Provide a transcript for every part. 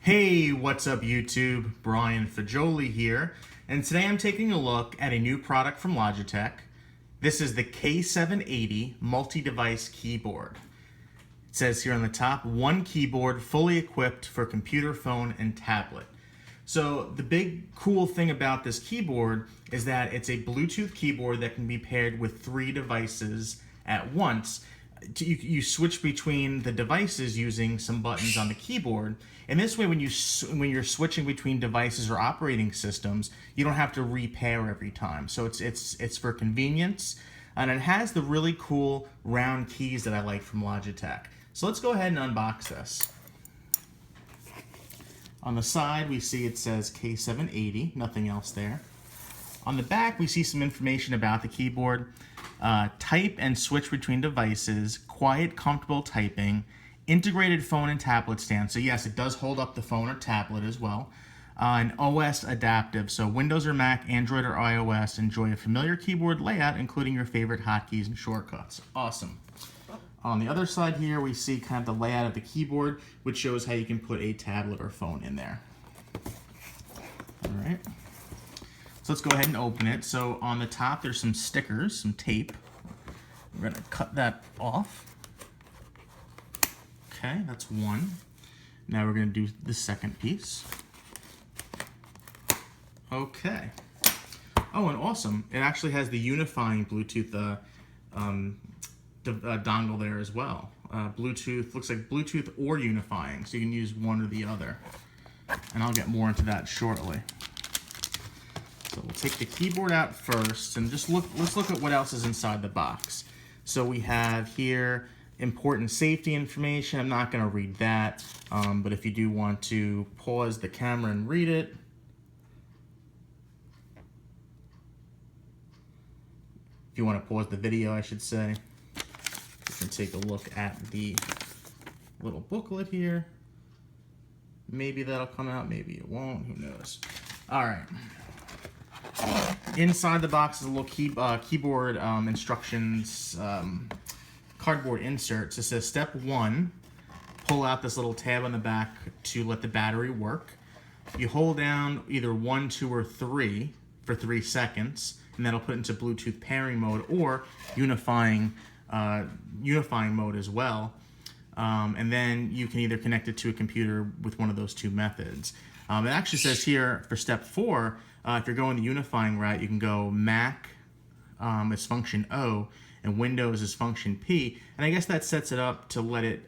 Hey, what's up YouTube? Brian Fagioli here, and today I'm taking a look at a new product from Logitech. This is the K780 multi-device keyboard. It says here on the top, one keyboard fully equipped for computer, phone, and tablet. So the big cool thing about this keyboard is that it's a Bluetooth keyboard that can be paired with 3 devices at once. You switch between the devices using some buttons on the keyboard, and this way when you're switching between devices or operating systems, you don't have to repair every time. So it's for convenience, and it has the really cool round keys that I like from Logitech. So let's go ahead and unbox this. On the side we see it says K780, nothing else there. On the back we see some information about the keyboard. Type and switch between devices, quiet, comfortable typing, integrated phone and tablet stand. So yes, it does hold up the phone or tablet as well. And OS adaptive, so Windows or Mac, Android or iOS, enjoy a familiar keyboard layout, including your favorite hotkeys and shortcuts. Awesome. On the other side here, we see kind of the layout of the keyboard, which shows how you can put a tablet or phone in there. All right. So let's go ahead and open it. So on the top, there's some stickers, some tape. We're gonna cut that off. Okay, that's one. Now we're gonna do the second piece. Okay. Oh, and awesome. It actually has the unifying Bluetooth dongle there as well. Bluetooth, looks like Bluetooth or unifying, so you can use one or the other. And I'll get more into that shortly. So we'll take the keyboard out first and just let's look at what else is inside the box. So we have here important safety information. I'm not going to read that, but if you do want to pause the camera and read it. If you want to pause the video, I should say. You can take a look at the little booklet here. Maybe that'll come out, maybe it won't, who knows. All right. Inside the box is a little keyboard instructions, cardboard inserts. It says step 1, pull out this little tab on the back to let the battery work. You hold down either 1, 2, or 3 for 3 seconds, and that'll put into Bluetooth pairing mode or unifying mode as well. And then you can either connect it to a computer with one of those 2 methods. It actually says here for step 4, if you're going the unifying route, you can go Mac as function O and Windows as function P. And I guess that sets it up to let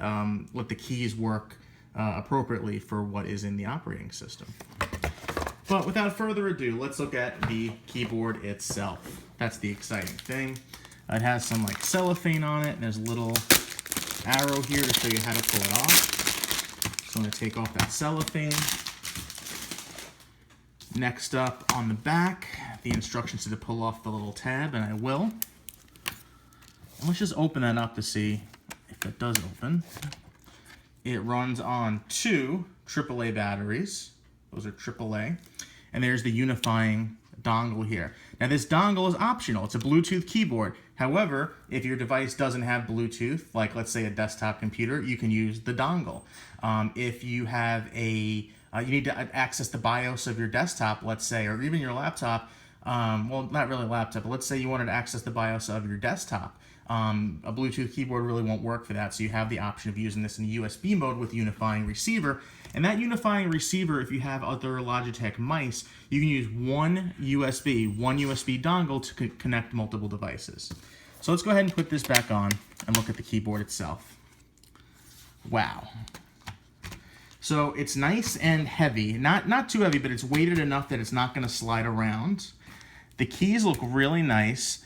the keys work appropriately for what is in the operating system. But without further ado, let's look at the keyboard itself. That's the exciting thing. It has some like cellophane on it, and there's a little arrow here to show you how to pull it off. So I'm going to take off that cellophane. Next up on the back, the instructions to pull off the little tab, and I will. And let's just open that up to see if it does open. It runs on 2 AAA batteries. Those are AAA. And there's the unifying dongle here. Now this dongle is optional. It's a Bluetooth keyboard. However, if your device doesn't have Bluetooth, like let's say a desktop computer, you can use the dongle. If you have you need to access the BIOS of your desktop, let's say, or even your laptop. Well, not really a laptop, but let's say you wanted to access the BIOS of your desktop. A Bluetooth keyboard really won't work for that, so you have the option of using this in USB mode with unifying receiver. And that unifying receiver, if you have other Logitech mice, you can use one USB dongle to connect multiple devices. So let's go ahead and put this back on and look at the keyboard itself. Wow. So it's nice and heavy, not too heavy, but it's weighted enough that it's not going to slide around. The keys look really nice.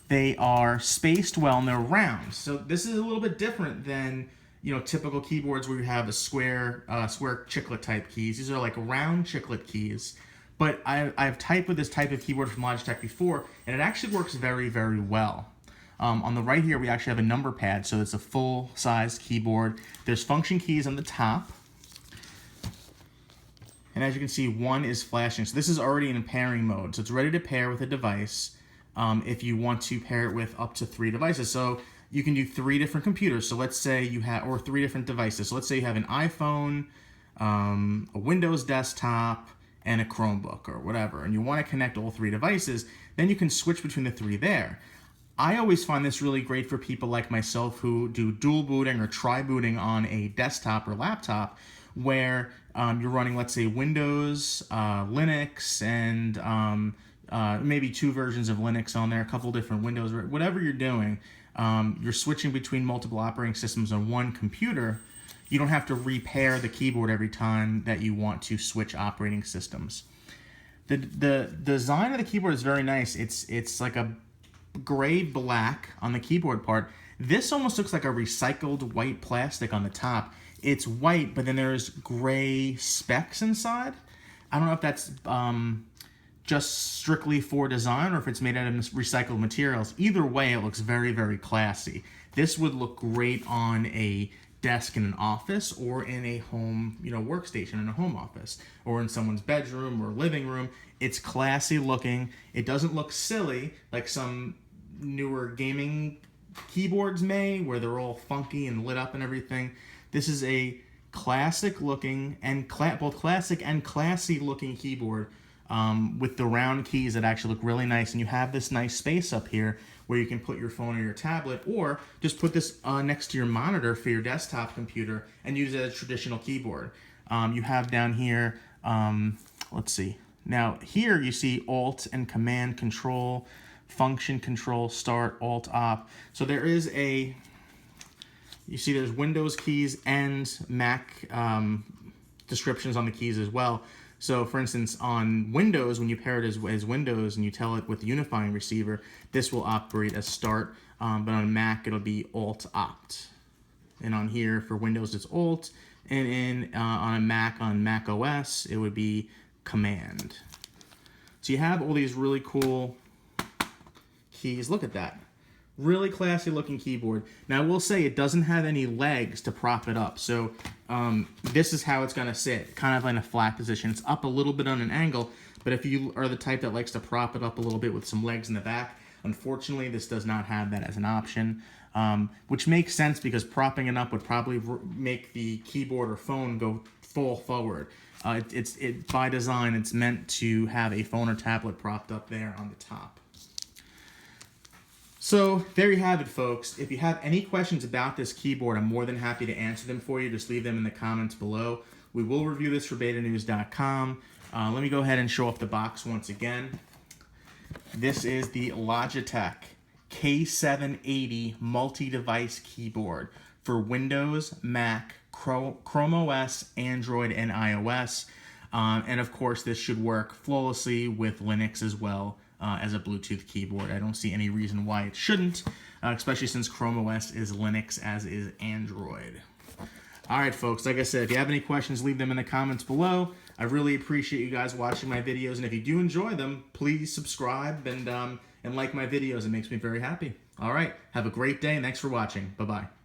They are spaced well and they're round. So this is a little bit different than typical keyboards where you have a square chiclet type keys. These are like round chiclet keys. But I've typed with this type of keyboard from Logitech before, and it actually works very, very well. On the right here, we actually have a number pad, so it's a full-size keyboard. There's function keys on the top. And as you can see, 1 is flashing. So this is already in pairing mode. So it's ready to pair with a device if you want to pair it with up to 3 devices. So you can do 3 different computers. So let's say you have, or 3 different devices. So let's say you have an iPhone, a Windows desktop, and a Chromebook or whatever, and you want to connect all 3 devices, then you can switch between the 3 there. I always find this really great for people like myself who do dual booting or tri-booting on a desktop or laptop, where you're running, let's say, Windows, Linux, and maybe 2 versions of Linux on there, a couple different Windows, whatever you're doing. You're switching between multiple operating systems on one computer. You don't have to repair the keyboard every time that you want to switch operating systems. The design of the keyboard is very nice. It's like a gray black on the keyboard part. This almost looks like a recycled white plastic on the top. It's white, but then there's gray specks inside. I don't know if that's just strictly for design or if it's made out of recycled materials. Either way, it looks very, very classy. This would look great on a desk in an office or in a home, workstation in a home office or in someone's bedroom or living room. It's classy looking. It doesn't look silly like some newer gaming keyboards may, where they're all funky and lit up and everything. This is a classic looking and both classic and classy looking keyboard with the round keys that actually look really nice. And you have this nice space up here where you can put your phone or your tablet, or just put this next to your monitor for your desktop computer and use it as a traditional keyboard. You have down here, let's see. Now here you see Alt and Command Control, Function Control, Start, Alt, Op. So there is you see there's Windows keys and Mac descriptions on the keys as well. So for instance, on Windows, when you pair it as Windows and you tell it with the unifying receiver, this will operate as Start, but on Mac it'll be Alt, Opt. And on here for Windows it's Alt, and on a Mac, on Mac OS, it would be Command. So you have all these really cool keys. Look at that. Really classy looking keyboard. Now I will say it doesn't have any legs to prop it up. So this is how it's going to sit, kind of in a flat position. It's up a little bit on an angle, but if you are the type that likes to prop it up a little bit with some legs in the back, unfortunately this does not have that as an option, which makes sense because propping it up would probably make the keyboard or phone fall forward. By design, it's meant to have a phone or tablet propped up there on the top. So there you have it, folks. If you have any questions about this keyboard, I'm more than happy to answer them for you. Just leave them in the comments below. We will review this for betanews.com. Let me go ahead and show off the box once again. This is the Logitech K780 multi-device keyboard for Windows, Mac, Chrome OS, Android, and iOS. And of course, this should work flawlessly with Linux as well as a Bluetooth keyboard. I don't see any reason why it shouldn't, especially since Chrome OS is Linux, as is Android. All right, folks, like I said, if you have any questions, leave them in the comments below. I really appreciate you guys watching my videos, and if you do enjoy them, please subscribe and like my videos. It makes me very happy. All right, have a great day, and thanks for watching. Bye-bye.